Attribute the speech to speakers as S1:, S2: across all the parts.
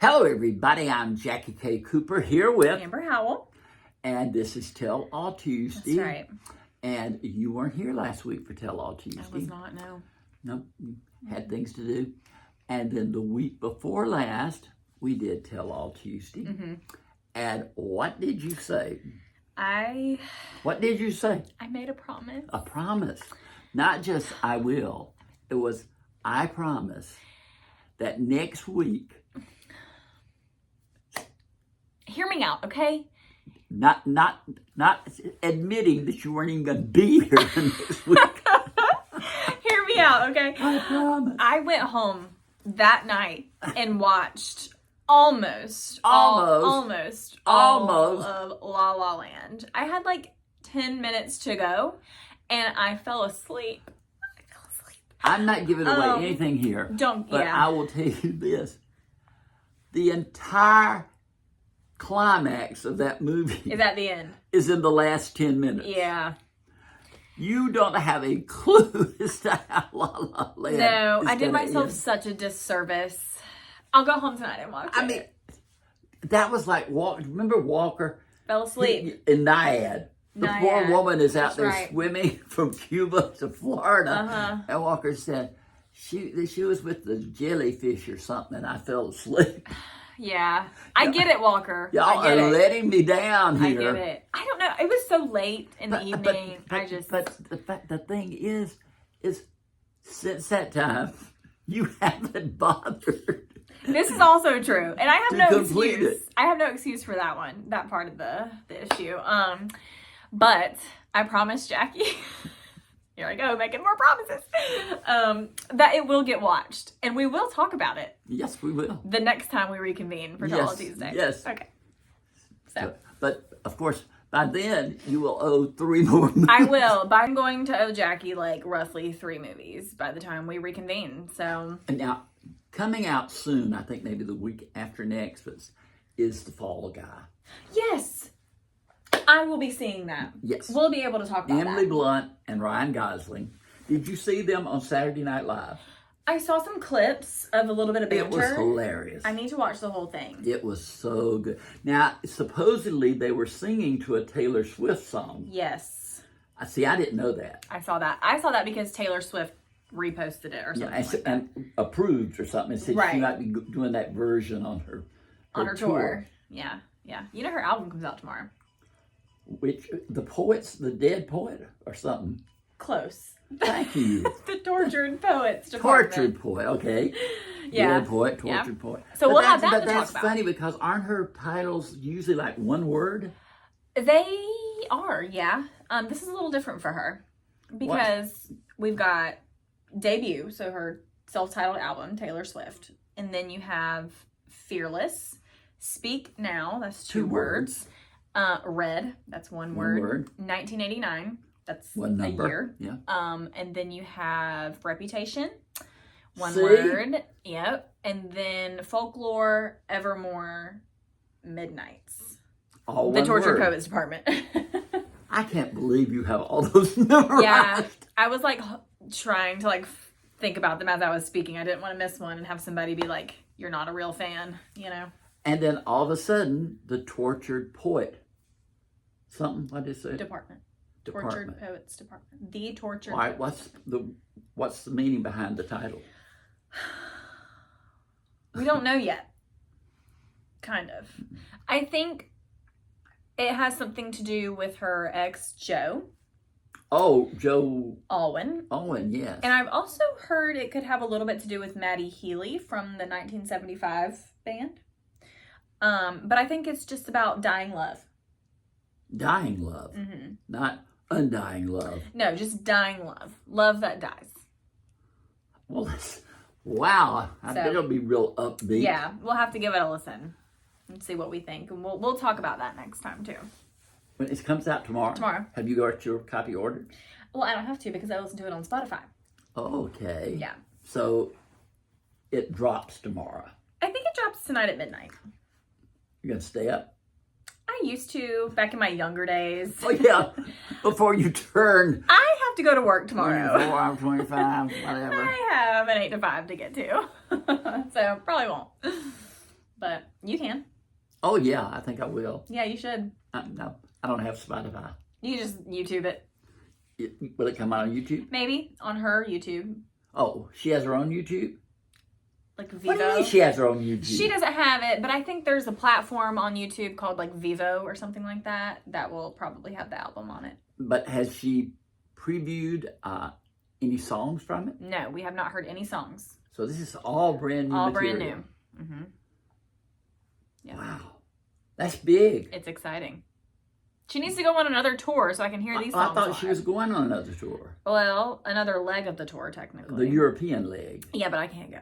S1: Hello, everybody. I'm Jackie K. Cooper here with
S2: Amber Howell.
S1: And this is Tell All Tuesday.
S2: That's right.
S1: And you weren't here last week for Tell All Tuesday.
S2: I was not, no.
S1: Nope. Had things to do. And then the week before last, we did Tell All Tuesday.
S2: Mm-hmm.
S1: And what did you say? What did you say?
S2: I made a promise.
S1: A promise. Not just I will. It was I promise that next week.
S2: Hear me out, okay?
S1: Not admitting that you weren't even going to be here next week.
S2: Hear me out, okay?
S1: I promise.
S2: I went home that night and watched almost all of La La Land. I had like 10 minutes to go, and I fell asleep.
S1: I'm not giving away anything here. But I will tell you this. The entire climax of that movie
S2: is at the end.
S1: Is in the last 10 minutes.
S2: Yeah.
S1: You don't have a clue as to how La La Land.
S2: No, I did myself such a disservice. I'll go home tonight and watch it.
S1: I mean, that was like remember Walker?
S2: Fell asleep.
S1: In Naiad. The poor woman is out there swimming from Cuba to Florida. And Walker said, she was with the jellyfish or something, and I fell asleep.
S2: Yeah. I get it, Walker.
S1: Y'all are letting me down here.
S2: I get it. I don't know. It was so late in the evening.
S1: But the thing is since that time, you haven't bothered.
S2: This is also true. And I have no excuse. I have no excuse for that one, that part of the issue. But I promised Jackie, here I go, making more promises, that it will get watched. And we will talk about it.
S1: Yes, we will.
S2: The next time we reconvene for Tell All Tuesday.
S1: Yes.
S2: Okay. So.
S1: But, of course, by then, you will owe 3 more movies.
S2: I will. But I'm going to owe Jackie, like, roughly 3 movies by the time we reconvene. So.
S1: And now, coming out soon, I think maybe the week after next, is The Fall Guy.
S2: Yes. I will be seeing that.
S1: Yes.
S2: We'll be able to talk about that.
S1: Emily Blunt and Ryan Gosling. Did you see them on Saturday Night Live?
S2: I saw some clips of a little bit of banter.
S1: It was hilarious.
S2: I need to watch the whole thing.
S1: It was so good. Now, supposedly they were singing to a Taylor Swift song.
S2: Yes.
S1: I didn't know that.
S2: I saw that. I saw that because Taylor Swift reposted it or something
S1: and approved or something and said she might be doing that version on her tour.
S2: Yeah. You know her album comes out tomorrow.
S1: Which, the Dead Poet or something?
S2: Close.
S1: Thank you.
S2: The Tortured Poets Department.
S1: Tortured Poet, okay.
S2: Yeah.
S1: Dead Poet, Tortured Poet.
S2: So we'll have that to talk about.
S1: That's funny because aren't her titles usually like one word?
S2: They are, yeah. This is a little different for her because we've got Debut, so her self-titled album, Taylor Swift. And then you have Fearless, Speak Now, that's 2 words. Red, that's 1 word. 1989, that's
S1: one number.
S2: A year.
S1: Yeah.
S2: And then you have Reputation, 1 word. Yep. And then Folklore, Evermore, Midnights.
S1: All
S2: the Tortured
S1: word.
S2: Poets Department.
S1: I can't believe you have all those memorized.
S2: Yeah. I was like trying to like think about them as I was speaking. I didn't want to miss one and have somebody be like, "You're not a real fan," you know.
S1: And then all of a sudden, the Tortured Poet. Something, what did it say?
S2: Department. Tortured Poets Department. The Tortured
S1: Poets. What's the meaning behind the title?
S2: We don't know yet. Kind of. I think it has something to do with her ex, Joe.
S1: Oh, Joe
S2: Alwyn.
S1: Alwyn, yes.
S2: And I've also heard it could have a little bit to do with Maddie Healy from the 1975 band. But I think it's just about dying love.
S1: Dying love.
S2: Mm-hmm.
S1: Not undying love.
S2: No, just dying love. Love that dies.
S1: Well, wow. I bet it'll be real upbeat.
S2: Yeah, we'll have to give it a listen and see what we think. And we'll talk about that next time, too.
S1: When it comes out tomorrow?
S2: Tomorrow.
S1: Have you got your copy ordered?
S2: Well, I don't have to because I listen to it on Spotify.
S1: Okay.
S2: Yeah.
S1: So it drops tomorrow.
S2: I think it drops tonight at midnight.
S1: You're going to stay up?
S2: I used to, back in my younger days.
S1: Oh, yeah. Before you turn.
S2: I have to go to work tomorrow.
S1: 24, 25, whatever.
S2: I have an 8 to 5 to get to. So, probably won't. but you can.
S1: Oh, yeah, I think I will.
S2: Yeah, you should.
S1: No, I don't have Spotify.
S2: You just YouTube it.
S1: Will it come out on YouTube?
S2: Maybe on her YouTube.
S1: Oh, she has her own YouTube?
S2: Like Vivo.
S1: What do you mean she has her own YouTube?
S2: She doesn't have it, but I think there's a platform on YouTube called like Vivo or something like that will probably have the album on it.
S1: But has she previewed any songs from it?
S2: No, we have not heard any songs.
S1: So this is all brand new
S2: all
S1: material.
S2: Brand new. Mm-hmm. Yeah.
S1: Wow. That's big.
S2: It's exciting. She needs to go on another tour so I can hear these songs.
S1: I thought she was going on another tour.
S2: Well, another leg of the tour, technically.
S1: The European leg.
S2: Yeah, but I can't go.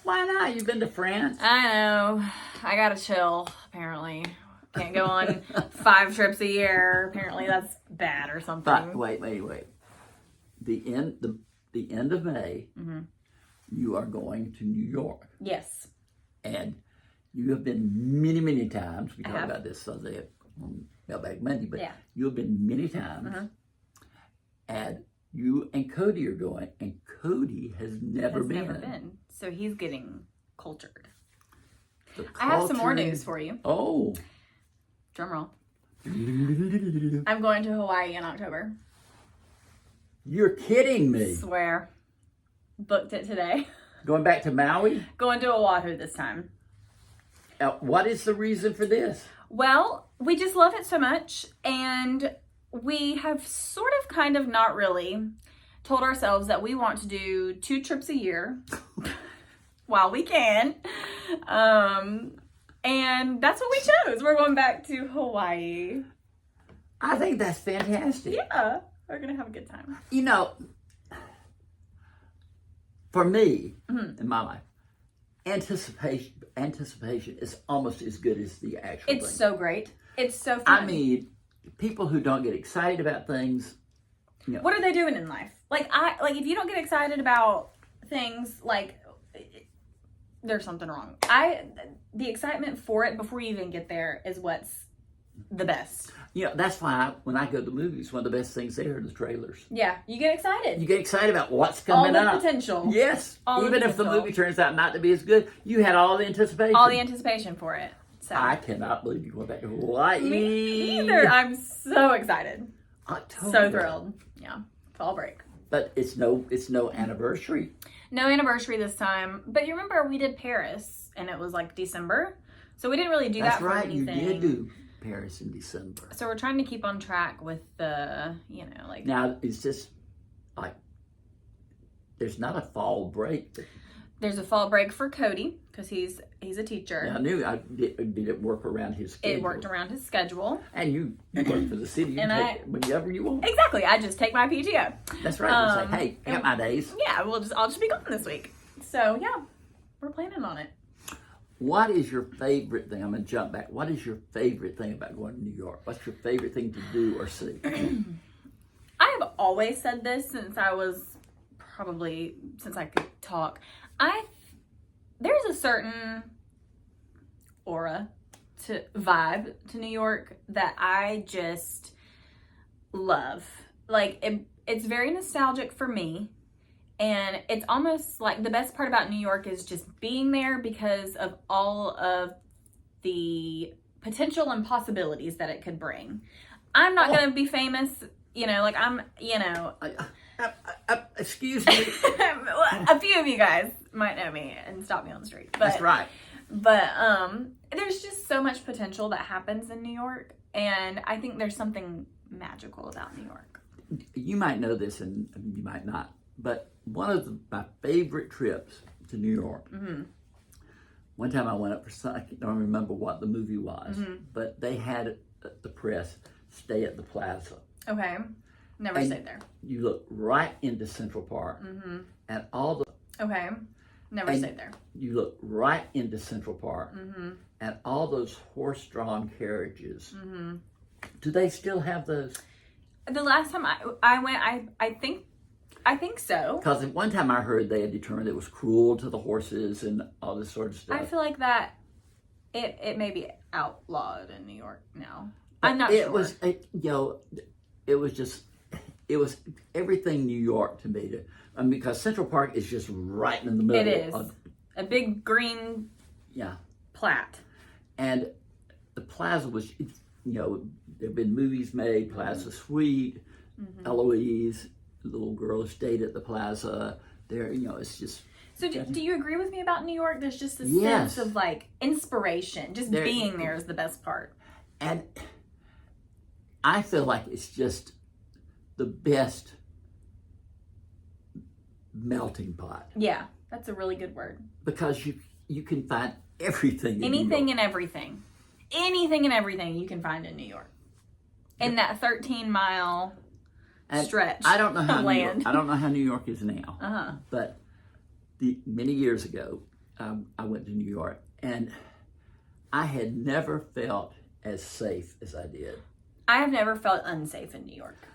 S1: Why not? You've been to France.
S2: I know. I gotta chill, apparently. Can't go on 5 trips a year. Apparently that's bad or something.
S1: But wait. The end of May, you are going to New York.
S2: Yes.
S1: And you have been many, many times. We talked about this on Mailbag Monday, but you have been many times. And you and Cody are going, and Cody has never been.
S2: So he's getting cultured. I have some more news for you.
S1: Oh.
S2: Drum roll. I'm going to Hawaii in October.
S1: You're kidding me.
S2: Swear. Booked it today.
S1: Going back to Maui?
S2: Going to Oahu this time.
S1: What is the reason for this?
S2: Well, we just love it so much, and we have sort of kind of not really told ourselves that we want to do 2 trips a year while we can. And that's what we chose. We're going back to Hawaii.
S1: I think that's fantastic.
S2: Yeah, we're going to have a good time.
S1: You know, for me, in my life, anticipation is almost as good as the actual
S2: It's
S1: thing.
S2: so great. It's so fun.
S1: I mean, people who don't get excited about things, you know.
S2: What are they doing in life? Like if you don't get excited about things, like there's something wrong. The excitement for it before you even get there is what's the best.
S1: You know, that's why when I go to the movies, one of the best things there are the trailers.
S2: Yeah, you get excited.
S1: You get excited about what's coming up.
S2: All the potential.
S1: Yes. Even if the movie turns out not to be as good, you had all the anticipation.
S2: All the anticipation for it. So
S1: I cannot believe you went back to Hawaii.
S2: Me either. I'm so excited.
S1: October.
S2: So thrilled. Yeah. Fall break.
S1: But it's no anniversary.
S2: No anniversary this time. But you remember we did Paris and it was like December. So we didn't really do that for anything.
S1: That's right. You did do Paris in December.
S2: So we're trying to keep on track with the, like...
S1: Now, it's just like, there's not a fall break.
S2: There's a fall break for Cody because he's a teacher.
S1: Now, I knew did it work around his schedule.
S2: It worked around his schedule.
S1: And you work for the city. You
S2: And
S1: take it whenever you want.
S2: Exactly. I just take my PTO.
S1: That's right. You say, hey, I got my days.
S2: Yeah, I'll just be gone this week. So, yeah, we're planning on it.
S1: What is your favorite thing? I'm going to jump back. What is your favorite thing about going to New York? What's your favorite thing to do or see?
S2: I have always said this since I could talk. There's a certain aura vibe to New York that I just love. Like, it's very nostalgic for me. And it's almost like the best part about New York is just being there because of all of the potential and possibilities that it could bring. I'm not going to be famous,
S1: excuse me.
S2: A few of you guys might know me and stop me on the street. But,
S1: that's right.
S2: But there's just so much potential that happens in New York. And I think there's something magical about New York.
S1: You might know this and you might not. But one of my favorite trips to New York, one time I went up for I don't remember what the movie was, but they had the press stay at the Plaza.
S2: Okay. Never stayed there.
S1: You look right into Central Park and all the...
S2: Okay. Never stayed there.
S1: You look right into Central Park and all those horse-drawn carriages. Do they still have those?
S2: The last time I went, I think so.
S1: Because one time I heard they had determined it was cruel to the horses and all this sort of stuff.
S2: I feel like that it may be outlawed in New York now. I'm not
S1: sure. It was everything New York to me. Because Central Park is just right in the middle.
S2: It is. A big green Platt.
S1: And the plaza was, there have been movies made, Plaza Suite, Eloise, the little girl stayed at the plaza. There, it's just.
S2: So do you agree with me about New York? There's just a
S1: Yes.
S2: sense of like inspiration. Just being there is the best part.
S1: And I feel like it's just the best melting pot.
S2: Yeah, that's a really good word.
S1: Because you can find everything in
S2: Anything
S1: New
S2: and everything. Anything and everything you can find in New York. In that 13-mile stretch
S1: I don't know how
S2: of land.
S1: I don't know how New York is now.
S2: Uh-huh.
S1: But many years ago, I went to New York, and I had never felt as safe as I did.
S2: I have never felt unsafe in New York.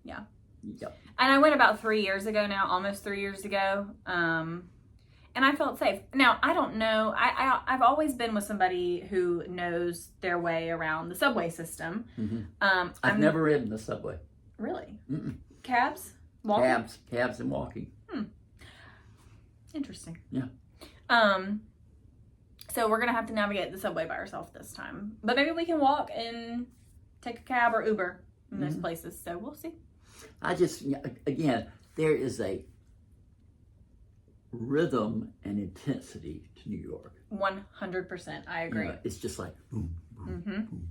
S2: Yeah.
S1: Yep.
S2: And I went about 3 years ago now, almost 3 years ago. And I felt safe. Now, I don't know. I've always been with somebody who knows their way around the subway system.
S1: Mm-hmm. I've never ridden the subway.
S2: Really?
S1: Mm-mm.
S2: Cabs? Walking?
S1: Cabs and walking.
S2: Interesting.
S1: Yeah.
S2: So we're going to have to navigate the subway by ourselves this time. But maybe we can walk and take a cab or Uber in those places. So we'll see.
S1: Again, there is a rhythm and intensity to New York.
S2: 100%. I agree.
S1: It's just like boom, boom, boom,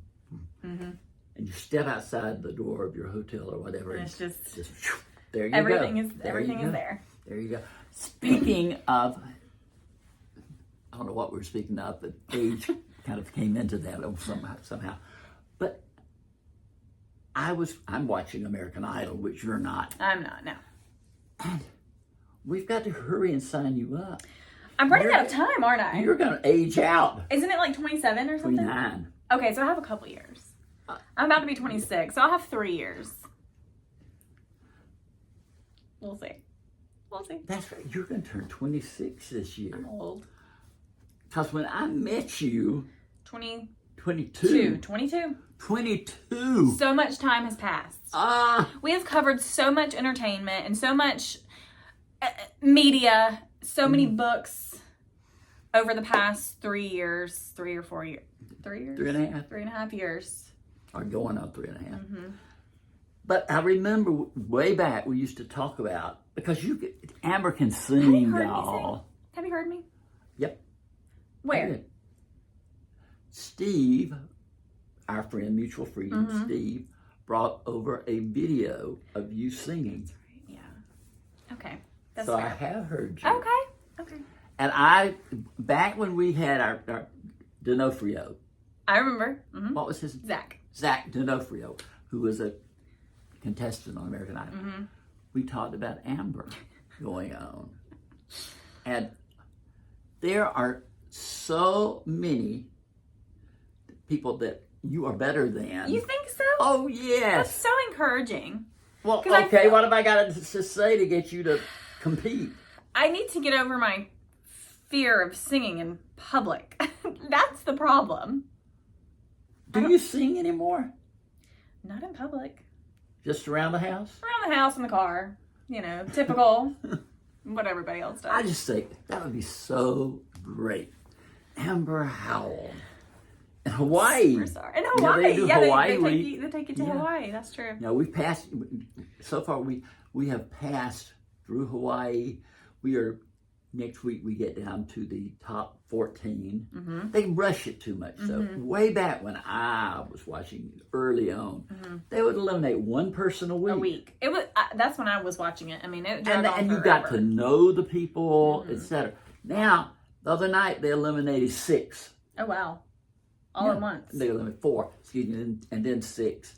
S1: boom. And you step outside the door of your hotel or whatever.
S2: And it's just
S1: there you
S2: everything
S1: go.
S2: Everything is there.
S1: There you go. Speaking of, I don't know what we're speaking of, but age kind of came into that somehow. But I'm watching American Idol, which you're not.
S2: I'm not, no.
S1: And we've got to hurry and sign you up.
S2: I'm running out of time, aren't I?
S1: You're going to age out.
S2: Isn't it like 27 or something?
S1: 29.
S2: Okay, so I have a couple years. I'm about to be 26, so I'll have 3 years. We'll see. We'll see.
S1: That's right. You're going to turn 26 this year.
S2: I'm old.
S1: Because when I met you,
S2: 22.
S1: 22.
S2: So much time has passed. We have covered so much entertainment and so much media, so many books over the past 3 years, 3 or 4 years. 3 years?
S1: 3.5.
S2: 3.5 years.
S1: Or going on 3.5. But I remember way back we used to talk about, because Amber can sing, y'all.
S2: Have you heard me?
S1: Yep.
S2: Where?
S1: Steve, our friend, mutual friend, Steve, brought over a video of you singing.
S2: Yeah. Okay. That's
S1: so
S2: fair.
S1: I have heard you.
S2: Okay.
S1: And back when we had our D'Onofrio.
S2: I remember.
S1: What was his? Zach D'Onofrio, who was a contestant on American Idol. We talked about Amber going on. And there are so many people that you are better than.
S2: You think so?
S1: Oh, yes.
S2: That's so encouraging.
S1: Well, okay, what have I got to say to get you to compete?
S2: I need to get over my fear of singing in public. That's the problem.
S1: Do you sing anymore?
S2: Not in public.
S1: Just around the house?
S2: Around the house, in the car. Typical. What everybody else does.
S1: I just think that would be so great. Amber Howell. In Hawaii.
S2: Superstar. In Hawaii. They take you to Hawaii. That's true.
S1: Now we've passed, so far we have passed through Hawaii. Next week we get down to the top 14. They rush it too much. So way back when I was watching early on, they would eliminate one person a week.
S2: It was that's when I was watching it. I mean, it dragged on
S1: and you
S2: forever.
S1: got to know the people, etc. Now, the other night they eliminated 6.
S2: Oh wow. All at once.
S1: They eliminated 4, and then 6.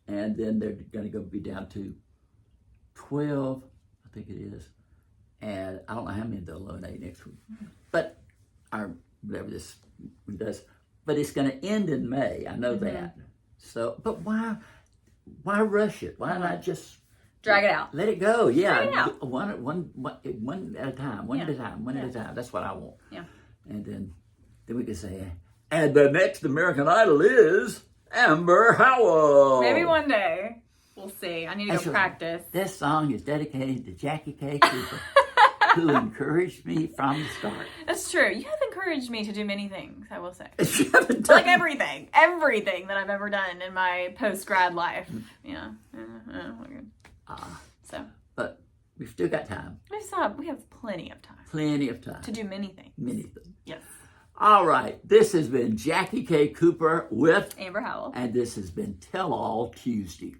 S1: And then they're going to be down to 12, I think it is. And I don't know how many they'll eliminate next week. But whatever this does. But it's going to end in May. I know that. So, but why rush it? Why not just
S2: drag it out?
S1: Let it go. Yeah.
S2: Drag it out.
S1: One at a time. One at a time. That's what I want.
S2: Yeah.
S1: And then we can say, and the next American Idol is Amber Howell.
S2: Maybe one day. We'll see. I need to go practice.
S1: This song is dedicated to Jackie K. Cooper, who encouraged me from the start.
S2: That's true. You have encouraged encouraged me to do many things, I will say.
S1: You haven't done
S2: Like everything that I've ever done in my post-grad life. Yeah. So.
S1: But we've still got time.
S2: We have plenty of time.
S1: Plenty of time.
S2: To do many things.
S1: Many things.
S2: Yes.
S1: All right. This has been Jackie K. Cooper with
S2: Amber Howell.
S1: And this has been Tell All Tuesday.